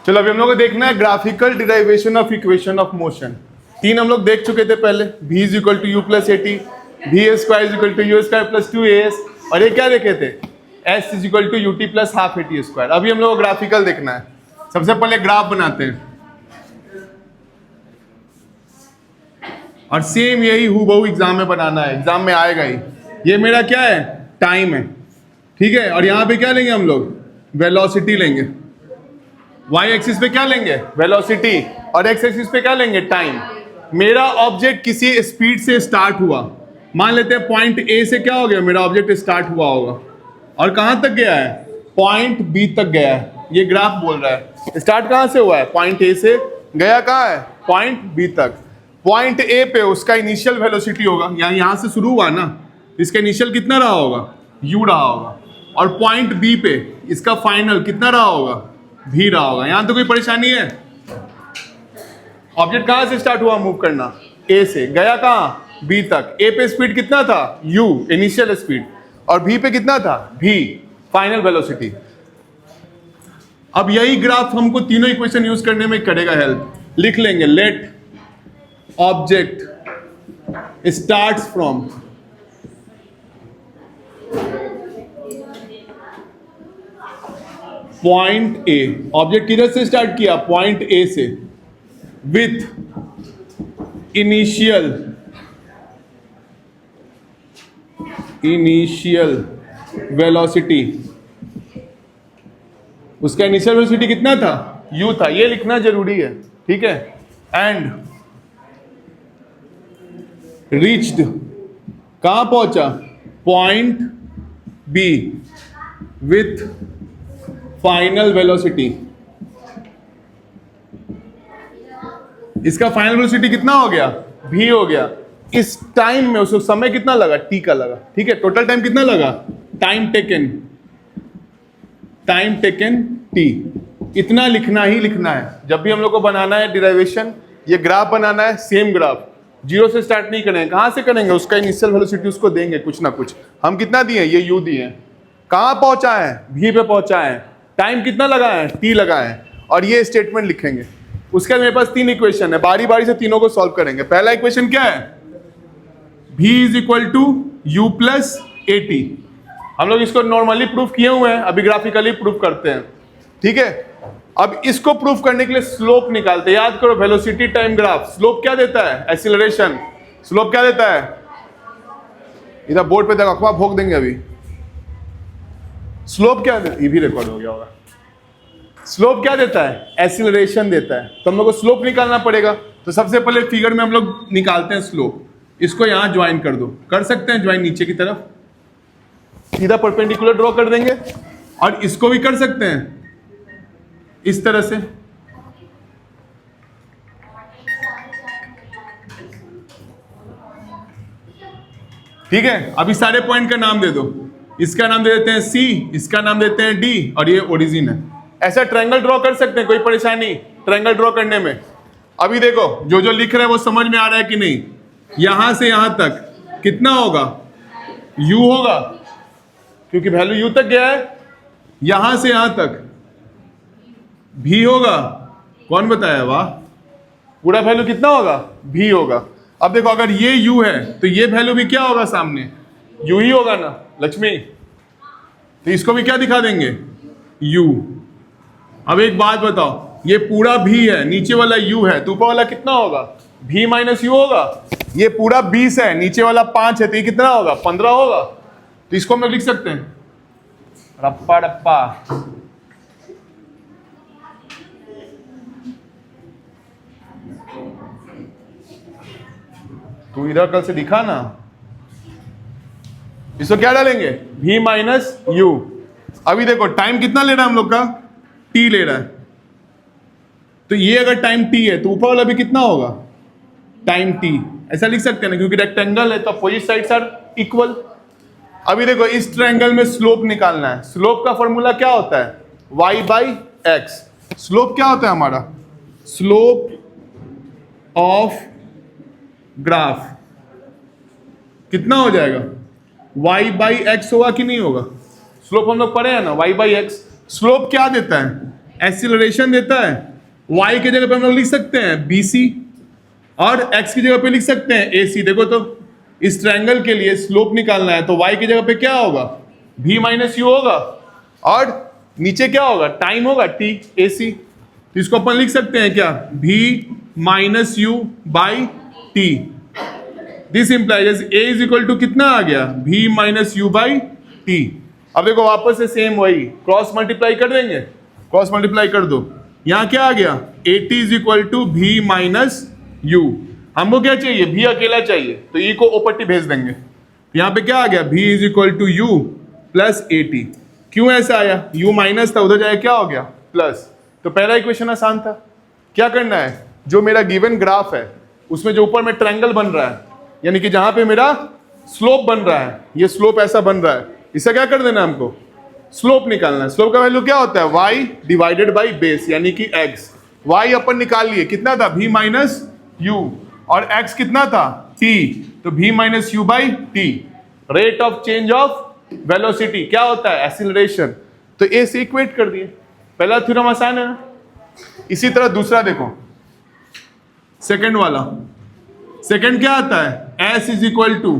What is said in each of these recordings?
चलो अभी हम लोग को देखना है graphical derivation of equation of motion. तीन हम लोग देख चुके थे पहले, v is equal to U plus A T, V A square is equal to U square plus 2as, और ये क्या देखे थे, s is equal to U T plus half A T square. अभी हम लोग को ग्राफिकल देखना है। सबसे पहले ग्राफ बनाते हैं और सेम यही हूबहू एग्जाम में बनाना है, एग्जाम में आएगा ही। ये मेरा क्या है, टाइम है, ठीक है। और यहाँ पे क्या लेंगे हम लोग, वेलोसिटी लेंगे। वाई एक्सिस पे क्या लेंगे, वेलोसिटी, और एक्स एक्सिस पे क्या लेंगे, टाइम। मेरा ऑब्जेक्ट किसी स्पीड से स्टार्ट हुआ, मान लेते हैं पॉइंट ए से क्या हो गया, मेरा ऑब्जेक्ट स्टार्ट हुआ होगा और कहां तक गया है, पॉइंट बी तक गया है। ये ग्राफ बोल रहा है स्टार्ट कहां से हुआ है, पॉइंट ए से, गया कहां है, पॉइंट बी तक। पॉइंट ए पे उसका इनिशियल वेलोसिटी होगा, यहां से शुरू हुआ ना, इसका इनिशियल कितना रहा होगा, यू रहा होगा। और पॉइंट बी पे इसका फाइनल कितना रहा होगा, भी रहा होगा। यहां तो कोई परेशानी है, ऑब्जेक्ट कहां से स्टार्ट हुआ मूव करना, ए से, गया कहां, बी तक। ए पे स्पीड कितना था, u इनिशियल स्पीड, और भी पे कितना था, v फाइनल वेलोसिटी। अब यही ग्राफ हमको तीनों इक्वेशन यूज करने में करेगा हेल्प। लिख लेंगे let object starts from point A, object किधर से स्टार्ट किया, पॉइंट ए से, विथ इनिशियल वेलोसिटी। उसका इनिशियल वेलोसिटी कितना था, u था, ये लिखना जरूरी है, ठीक है। एंड रीच्ड, कहां पहुंचा, point B with final velocity. इसका फाइनल वेलोसिटी कितना हो गया, v हो गया। इस टाइम में उसको समय कितना लगा, t का लगा, ठीक है। टोटल टाइम कितना लगा, टाइम टेकन t। इतना लिखना ही लिखना है जब भी हम लोग को बनाना है डिराइवेशन। ये ग्राफ बनाना है, सेम ग्राफ, जीरो से स्टार्ट नहीं करेंगे। कहां से करेंगे, उसका इनिशियल वेलोसिटी उसको देंगे कुछ ना कुछ। हम कितना दिए, ये u दिए, कहां पहुंचा है, v पे पहुंचा है, टाइम कितना लगा है, t लगा है, और ये स्टेटमेंट लिखेंगे। उसके बाद मेरे पास तीन इक्वेशन है, बारी बारी से तीनों को सॉल्व करेंगे। पहला इक्वेशन क्या है, v is equal to U plus A T. हम लोग इसको नॉर्मली प्रूफ किए हुए हैं, अभी ग्राफिकली प्रूफ करते हैं, ठीक है। अब इसको प्रूफ करने के लिए स्लोप निकालते हैं। याद करो वेलोसिटी टाइम ग्राफ, स्लोप क्या देता है, एक्सीलरेशन। स्लोप क्या देता है, इधर बोर्ड पे देखो, अखबार भोग देंगे अभी। स्लोप क्या देता है, ये भी रिकॉर्ड हो गया होगा। स्लोप क्या देता है, एक्सीलरेशन देता है। तो हम लोग को स्लोप निकालना पड़ेगा। तो सबसे पहले फिगर में हम लोग निकालते हैं स्लोप। इसको यहां ज्वाइन कर दो, कर सकते हैं ज्वाइन नीचे की तरफ, सीधा परपेंडिकुलर ड्रॉ कर देंगे। और इसको भी कर सकते हैं इस तरह से, ठीक है। अभी सारे पॉइंट का नाम दे दो, इसका नाम दे देते हैं C, इसका नाम देते हैं D, और ये ओरिजिन है। ऐसा ट्रायंगल ड्रॉ कर सकते हैं, कोई परेशानी ट्रायंगल ड्रॉ करने में। अभी देखो जो जो लिख रहे हैं वो समझ में आ रहा है कि नहीं। यहां से यहां तक कितना होगा, u होगा, क्योंकि वैल्यू u तक गया है। यहां से यहां तक v होगा, कौन बताया, वाह। पूरा वैल्यू कितना होगा, v होगा। अब देखो अगर ये u है तो ये वैल्यू भी क्या होगा, सामने u ही होगा ना लक्ष्मी। तो इसको भी क्या दिखा देंगे, u। अब एक बात बताओ, ये पूरा v है, नीचे वाला u है, तो ऊपर वाला कितना होगा, v माइनस u होगा। ये पूरा 20 है, नीचे वाला 5 है, तो ये कितना होगा, 15 होगा। तो इसको हम लोग लिख सकते हैं रप्पा डप्पा। तू इधर कल से दिखा ना, इसको क्या डालेंगे, v माइनस u। अभी देखो टाइम कितना ले रहा है हम लोग का, t ले रहा है। तो ये अगर टाइम t है तो ऊपर वाला भी कितना होगा, टाइम t। ऐसा लिख सकते हैं ना, क्योंकि रेक्टेंगल है तो अपोजिट साइड्स आर इक्वल। अभी देखो इस ट्रायंगल में स्लोप निकालना है। स्लोप का फॉर्मूला क्या होता है, y बाई एक्स। स्लोप क्या होता है हमारा, स्लोप ऑफ ग्राफ कितना हो जाएगा, y बाई एक्स होगा कि नहीं होगा। स्लोप हम लोग पढ़े हैं ना, y बाई एक्स। स्लोप क्या देता है? एक्सीलरेशन देता है। y की जगह पे हम लोग लिख सकते हैं BC और x की जगह पे लिख सकते हैं AC। देखो तो इस ट्रायंगल के लिए स्लोप निकालना है तो y की जगह पे क्या होगा? v माइनस यू होगा और नीचे क्या होगा? टाइम होगा t AC। तो इसको अपन लिख सकते हैं क्या? v minus you by T. This implies a is equal to कितना आ गया? v minus you by T. अब देखो वापस से सेम वही क्रॉस मल्टीप्लाई कर देंगे, क्रॉस मल्टीप्लाई कर दो। यहां क्या आ गया? AT is equal to v minus U. हमको क्या चाहिए? v अकेला चाहिए तो e को ओपट्टी भेज देंगे। तो यहां पे क्या आ गया? v is equal to U plus AT। क्यों ऐसा आया? u माइनस था, उधर जाए क्या हो गया? प्लस। तो पहला इक्वेशन आसान था। क्या करना है? जो मेरा गिवन ग्राफ है उसमें जो ऊपर में ट्रायंगल बन रहा है, यानी कि जहां पे मेरा स्लोप बन रहा है, ये स्लोप ऐसा बन रहा है, इसका क्या कर देना? हमको स्लोप निकालना है। स्लोप का वैल्यू क्या होता है? y डिवाइडेड बाई बेस यानी कि x। y अपन निकाल लिए, कितना था? v माइनस यू और x कितना था? t। तो v minus you by T. Rate of change of velocity क्या होता है? एक्सीलरेशन। तो a से इक्वेट कर दिए। पहला थ्योरम आसान है ना। इसी तरह दूसरा देखो, सेकंड वाला। सेकंड क्या आता है? s is equal to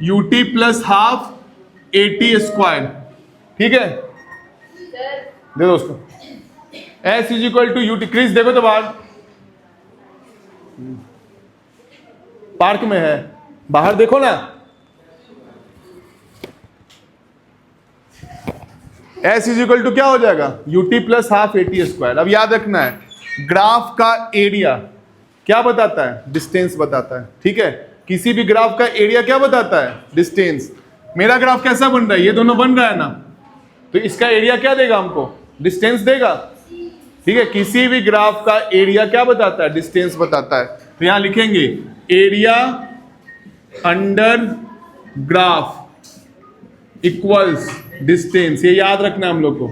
U T plus half AT square. ठीक है, दे दो उसको। s is equal to U T. क्रिस देखो तो बाहर, पार्क में है, बाहर देखो ना। s इज इक्वल टू क्या हो जाएगा? You T plus half AT square. अब याद रखना है, ग्राफ का एरिया क्या बताता है? डिस्टेंस बताता है। ठीक है, किसी भी ग्राफ का एरिया क्या बताता है? डिस्टेंस। मेरा ग्राफ कैसा बन रहा है? ये दोनों बन रहा है ना, तो इसका एरिया क्या देगा हमको? डिस्टेंस देगा। ठीक है, किसी भी ग्राफ का एरिया क्या बताता है? डिस्टेंस बताता है। तो यहां लिखेंगे area under graph equals distance. ये याद रखना है हम लोग को।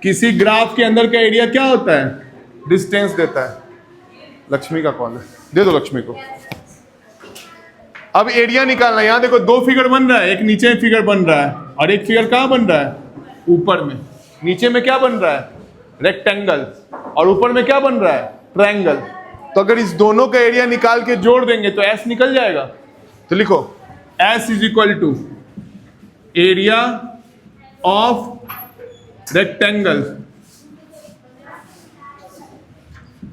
किसी ग्राफ के अंदर का एरिया क्या होता है? डिस्टेंस देता है। लक्ष्मी का कॉल है, दे दो लक्ष्मी को। अब एरिया निकालना है। यहां देखो दो फिगर बन रहा है, एक नीचे फिगर बन रहा है और एक फिगर कहां बन रहा है? ऊपर में। नीचे में क्या बन रहा है? रेक्टेंगल। और ऊपर में क्या बन रहा है? ट्रायंगल। तो अगर इस दोनों का एरिया निकाल के जोड़ देंगे तो S निकल जाएगा। तो लिखो S is equal to area of rectangle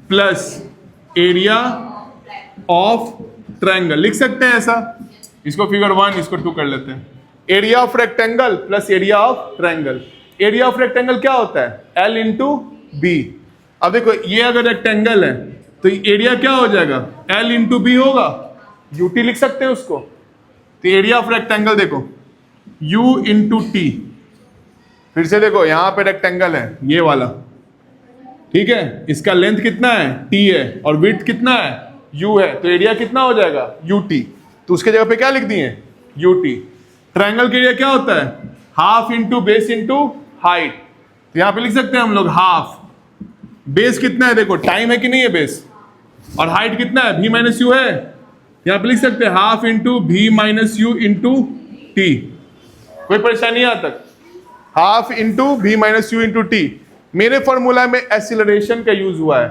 plus area of triangle. लिख सकते हैं ऐसा। इसको फिगर 1, इसको 2 कर लेते हैं। Area of rectangle plus area of triangle. Area of rectangle क्या होता है? L into B. अब देखो ये अगर रेक्टेंगल है तो एरिया क्या हो जाएगा? L इंटू बी होगा। यूटी लिख सकते हैं उसको। तो एरिया ऑफ रेक्टेंगल देखो U इंटू टी। फिर से देखो यहां पे रेक्टेंगल है ये वाला, ठीक है, इसका लेंथ कितना है? T है और विड्थ कितना है? U है। तो एरिया कितना हो जाएगा? UT। तो उसके जगह पे क्या लिख दिए? UT। ट्रायंगल के एरिया क्या होता है? Half into base into height. तो यहां पे लिख सकते हैं हम लोग हाफ। बेस कितना है? देखो टाइम है कि नहीं है बेस, और हाइट कितना है? V माइनस यू है। यहां पे लिख सकते हैं half into V minus you into T. कोई परेशानी यहां तक? Half into V minus you into T. मेरे फॉर्मूला में एक्सीलरेशन का यूज हुआ है,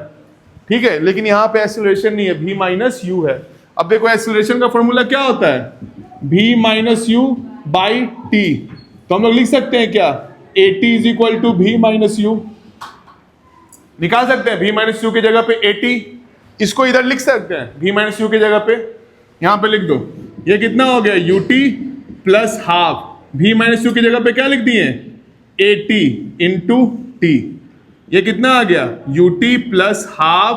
ठीक है, लेकिन यहां पे एक्सीलरेशन नहीं है, V माइनस यू है। अब देखो एक्सीलरेशन का फॉर्मूला क्या होता है? V minus you by T. तो हम लोग लिख सकते हैं क्या? AT is equal to V minus U. निकाल सकते हैं V माइनस यू की जगह पे AT। इसको इधर लिख सकते हैं V माइनस यू की जगह पे, यहां पे लिख दो। ये कितना हो गया? UT plus half. V minus you की जगह पे क्या लिख दिए? AT into T. ये कितना आ गया? UT plus half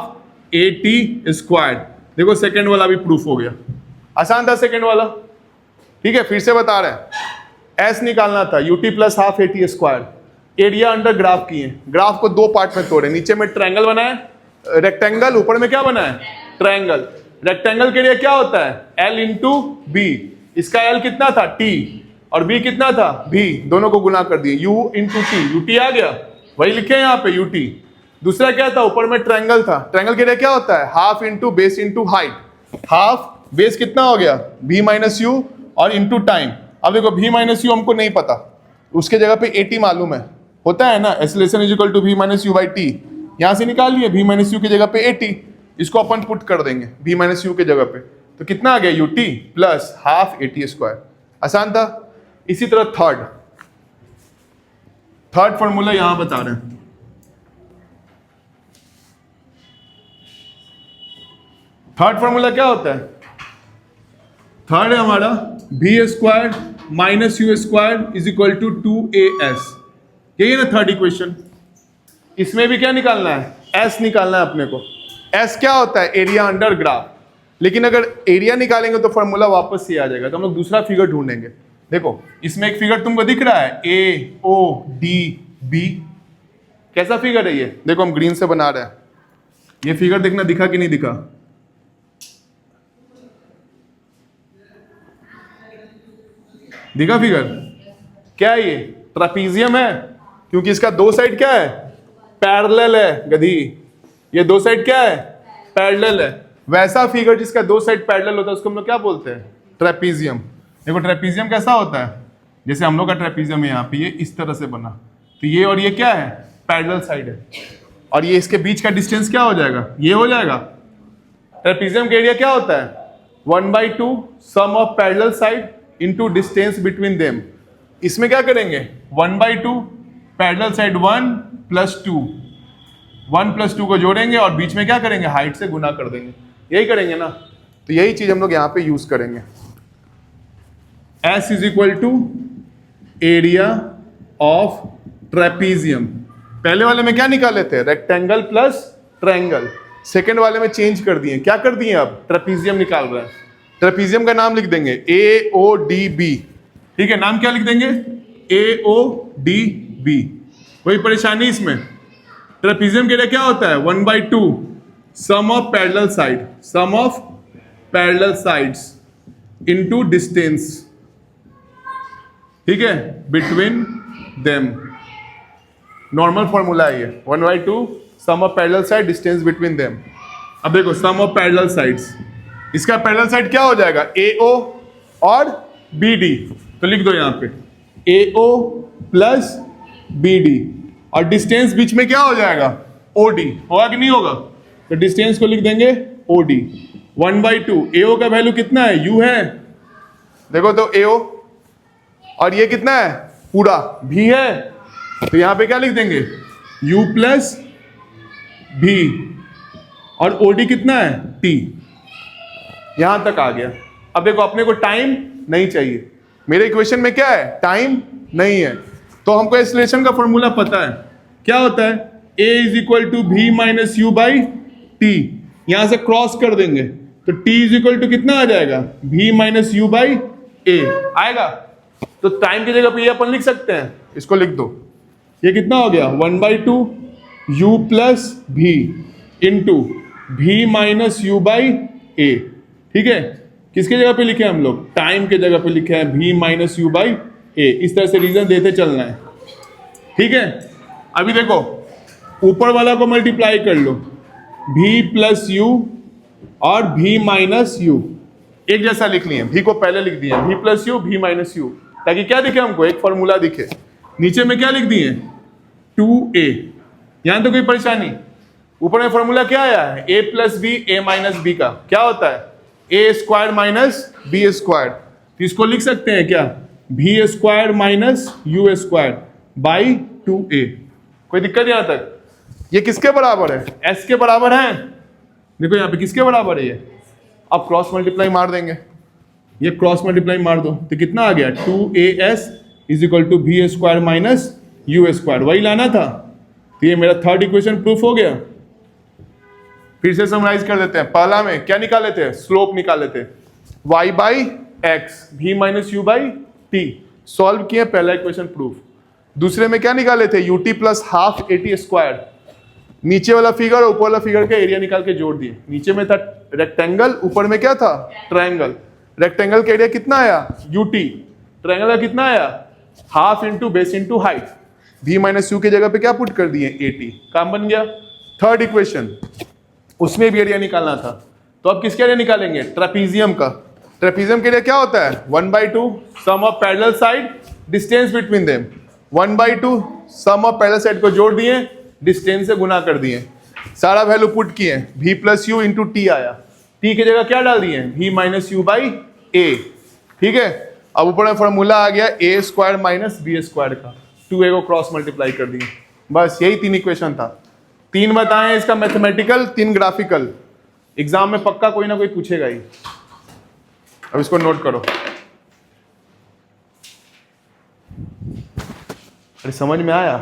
AT squared. देखो सेकेंड वाला भी प्रूफ हो गया। आसान था सेकेंड वाला। ठीक है, फिर से बता रहे हैं। S निकालना था, UT plus half AT squared. Area under graph किए, ग्राफ को दो पार्ट में तोड़े। नीचे में ट्रायंगल बनाए, रेक्टेंगल, ऊपर में क्या बनाए? ट्रायंगल। रेक्टेंगल के लिए क्या होता है? L into B. इसका L कितना था? T, और B कितना था? V। दोनों को गुना कर दिए, U इंटू टी। UT आ गया, वही लिखे यहाँ पे UT। दूसरा क्या था? ऊपर में ट्रायंगल था। ट्रायंगल के लिए क्या होता है? Half into base into height. Half base कितना हो गया? V माइनस यू और इंटू टाइम। अब देखो V माइनस यू हमको नहीं पता, उसके जगह पे AT मालूम है, होता है ना, acceleration is equal to v minus you by T. यहां से निकाल लिए v माइनस यू की जगह पे at, इसको अपन पुट कर देंगे v माइनस यू की जगह पे, तो कितना आ गया ut plus half at square. आसान था। इसी तरह थर्ड फॉर्मूला यहां बता रहे हैं। थर्ड फॉर्मूला क्या होता है? थर्ड है हमारा v square minus U square is equal to 2as। यही है ना थर्ड इक्वेशन। इसमें भी क्या निकालना है? s निकालना है अपने को। s क्या होता है? Area under graph. लेकिन अगर एरिया निकालेंगे तो फॉर्मूला वापस से आ जाएगा, तो हम लोग दूसरा फिगर ढूंढेंगे। देखो इसमें एक फिगर तुमको दिख रहा है AODB। कैसा फिगर है ये? देखो हम ग्रीन से बना रहे हैं। ये फिगर देखना दिखा कि नहीं दिखा? दिखा फिगर? क्या है ये? ट्रापीजियम है, क्योंकि इसका दो साइड क्या है? पैरेलल है गधी। ये दो साइड क्या है? पैरेलल है। वैसा फिगर जिसका दो साइड पैरेलल होता है उसको हम लोग क्या बोलते हैं? ट्रेपीजियम। देखो ट्रेपीजियम कैसा होता है? जैसे हम लोग का ट्रेपीजियम है, यहाँ पे ये इस तरह से बना, तो ये और ये क्या है? पैरेलल साइड है, और ये इसके बीच का डिस्टेंस क्या हो जाएगा? ये हो जाएगा। ट्रेपीजियम का एरिया क्या होता है? 1/2 sum of parallel side into distance between them. इसमें क्या करेंगे? 1/2 पैरेलल साइड 1 + 2, 1 + 2 को जोड़ेंगे और बीच में क्या करेंगे? हाइट से गुना कर देंगे। यही करेंगे ना, तो यही चीज हम लोग यहाँ पे यूज करेंगे। S = area of trapezium. पहले वाले में क्या निकाले थे? Rectangle plus triangle. सेकेंड वाले में चेंज कर दिए। क्या कर दिए? अब ट्रेपीजियम निकाल रहे हैं। ट्रेपीजियम का नाम लिख देंगे AODB। ठीक है, नाम क्या लिख देंगे? AODB। कोई परेशानी इसमें? ट्रेपीजियम के लिए क्या होता है? 1/2 sum of parallel side, sum of parallel sides into distance, ठीक है, बिटवीन देम। नॉर्मल फॉर्मूला है ये, 1/2 sum of parallel side distance between them. अब देखो सम ऑफ पैरेलल साइड्स, इसका पैरेलल साइड क्या हो जाएगा? AO और BD। तो लिख दो यहाँ पे AO + BD, और डिस्टेंस बीच में क्या हो जाएगा? OD। होगा कि नहीं होगा? तो डिस्टेंस को लिख देंगे OD। 1/2 AO का वैल्यू कितना है? U है। देखो तो AO, और ये कितना है? पूरा V है। तो यहां पे क्या लिख देंगे? U + V, और OD कितना है? T। यहां तक आ गया। अब देखो अपने को टाइम नहीं चाहिए, मेरे इक्वेशन में क्या है? टाइम नहीं है, तो हमको एक्सेलरेशन का फॉर्मूला पता है। क्या होता है? A = V - U by T। यहां से क्रॉस कर देंगे तो T = कितना आ जाएगा? V - U बाई A आएगा। तो टाइम की जगह पे ये अपन लिख सकते हैं, इसको लिख दो। ये कितना हो गया? 1/2 U + V into V - U by A। ठीक है, किसके जगह पे लिखे हम लोग? टाइम के जगह पे लिखे हैं V - U बाई A। इस तरह से रीजन देते चलना है। ठीक है, अभी देखो ऊपर वाला को मल्टीप्लाई कर लो, V + U और V - U एक जैसा लिख लिए। V को पहले लिख दिए, V + U V - U, ताकि क्या दिखे हमको? एक फॉर्मूला दिखे। नीचे में क्या लिख दिए? 2A। यहां तो कोई परेशानी? ऊपर में फॉर्मूला क्या आया है? A + B A - B का क्या होता है? A² - B²। तो इसको लिख सकते हैं क्या? V² - U² by 2A। कोई दिक्कत यहां तक? ये किसके बराबर है? S के बराबर है। देखो यहाँ पे किसके बराबर है ये? अब क्रॉस मल्टीप्लाई मार देंगे, ये क्रॉस मल्टीप्लाई मार दो तो कितना आ गया? 2AS = V² - U²। वही लाना था। तो ये मेरा थर्ड इक्वेशन प्रूफ हो गया। फिर से समराइज कर देते हैं। पहला में क्या निकाले थे? स्लोप निकाले थे, y/x V - U by T। Solve किए, पहला इक्वेशन प्रूफ। दूसरे में क्या निकाले थे? UT + half AT²। नीचे वाला फिगर और ऊपर वाला फिगर का एरिया निकाल के जोड़ दिए। नीचे में था रेक्टेंगल, ऊपर में क्या था? ट्रायंगल। रेक्टेंगल का एरिया कितना आया? UT। ट्रायंगल का कितना आया? Half into base into height. V - U की जगह पे क्या पुट कर दिए? AT। काम बन गया। थर्ड इक्वेशन, उसमें भी एरिया निकालना था, तो अब किसके एरिया निकालेंगे? ट्रेपीजियम का। ट्रेपीजियम के लिए क्या होता है? 1/2 sum of parallel side distance between them. 1/2 sum of पहले सेट को जोड़ दिए, डिस्टेंस से गुना कर दिए, सारा वैल्यू पुट किए, v plus u into t आया, t की जगह क्या डाल दिए, v minus you by a. ठीक है, अब ऊपर में फॉर्मूला आ गया a square minus b square का, 2a को क्रॉस मल्टीप्लाई कर दिए, बस यही 3 इक्वेशन था। 3 बताएं इसका मैथमेटिकल, 3 ग्राफिकल। एग्जाम में पक्का कोई ना कोई पूछेगा ही। अब इसको नोट करो। अरे समझ में आया?